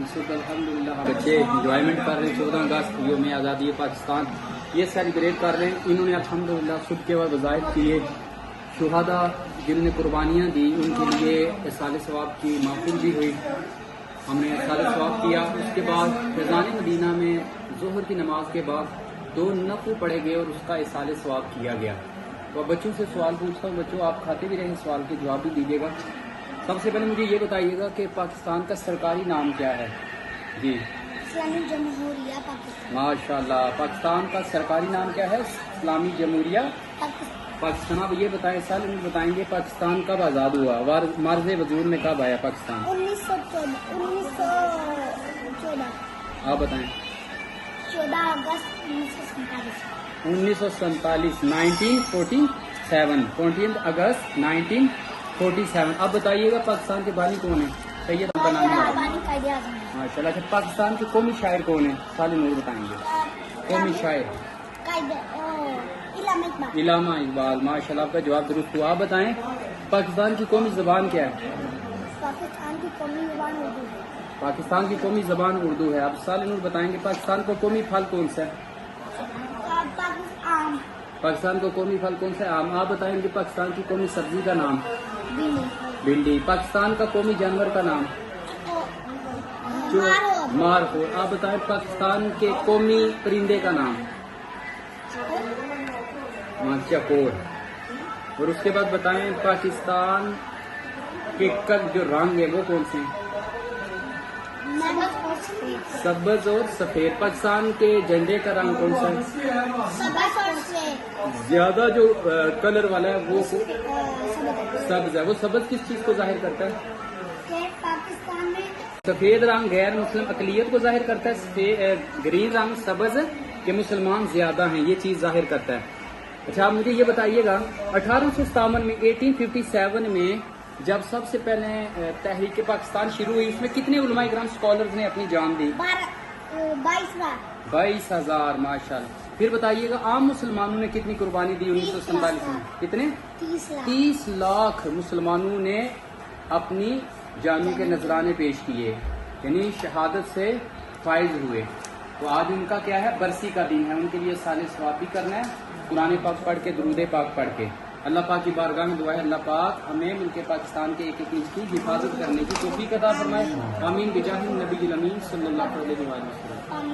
اس وقت الحمدللہ بچے انجوائمنٹ کر رہے ہیں 14 اگست یوم آزادی پاکستان یہ سیلیبریٹ کر رہے ہیں. انہوں نے الحمدللہ صبح کے وقت وظائف کیے. شہداء جنہوں نے قربانیاں دی ان کے لیے احسان ثواب کی محفل بھی ہوئی. ہم نے احسان ثواب کیا. اس کے بعد فیضان مدینہ میں ظہر کی نماز کے بعد 2 نفل پڑھے گئے اور اس کا احسان ثواب کیا گیا. تو بچوں سے سوال پوچھتا ہوں. بچوں آپ کھاتے بھی رہیں سوال کے جواب بھی دیجیے گا. سب سے پہلے مجھے یہ بتائیے گا کہ پاکستان کا سرکاری نام کیا ہے؟ جی اسلامی جمہوریہ پاکستان. ماشاء اللہ. پاکستان کا سرکاری نام کیا ہے؟ اسلامی جمہوریہ پاکستان. اب یہ بتائیں سال میں بتائیں گے پاکستان کب آزاد ہوا؟ مارز وجود میں کب آیا پاکستان؟ 1914. آپ بتائیں. 14 اگست 1947. 1947 1947 14 اگست 1947. اب بتائیے گا پاکستان کے بانی کون ہیں؟ سید بنانے والے. ماشاء اللہ. اچھا پاکستان کے قومی شاعر کون ہیں؟ سال نور بتائیں گے. قومی شاعر علامہ اقبال. ماشاء اللہ آپ کا جواب درست ہوا. آپ بتائیں پاکستان کی قومی زبان کیا ہے؟ پاکستان کی قومی زبان اردو ہے. پاکستان کی قومی زبان اردو ہے. اب سال نور بتائیں گے پاکستان کو قومی پھل کون سا ہے؟ پاکستان کو قومی پھل کون سا ہے؟ آم. آپ بتائیں گے پاکستان کی قومی سبزی کا نام؟ بھنڈی. پاکستان کا قومی جانور کا نام؟ مارخور. آپ بتائیں پاکستان کے قومی پرندے کا نام؟ چکور. اور اس کے بعد بتائیں پاکستان کے جو رنگ ہے وہ کون سے ہیں؟ سبز اور سفید. پاکستان کے جھنڈے کا رنگ کون سا ہے؟ زیادہ جو کلر والا ہے وہ سبز ہے. وہ سبز کس چیز کو ظاہر کرتا ہے؟ پاکستان میں سفید رنگ غیر مسلم اقلیت کو ظاہر کرتا ہے. گرین رنگ سبز کے مسلمان زیادہ ہیں یہ چیز ظاہر کرتا ہے. اچھا آپ مجھے یہ بتائیے گا 1857 میں 1857 میں جب سب سے پہلے تحریک پاکستان شروع ہوئی اس میں کتنے علماء کرام اسکالرز نے اپنی جان دی؟ 22,000. ماشاء اللہ. پھر بتائیے گا عام مسلمانوں نے کتنی قربانی دی 1947 میں؟ کتنے؟ 30 لاکھ مسلمانوں نے اپنی جانوں کے نذرانے پیش کیے یعنی شہادت سے فائز ہوئے. تو آج ان کا کیا ہے؟ برسی کا دن ہے. ان کے لیے سال ثواب بھی کرنا ہے قرآن پاک پڑھ کے درود پاک پڑھ کے. اللہ پاک کی بارگاہ میں دعا ہے اللہ پاک ہمیں ملک پاکستان کے ایک ایک انچ کی حفاظت کرنے کی توفیق عطا فرمائے. آمین بجاہ النبی الامین صلی اللہ علیہ وسلم.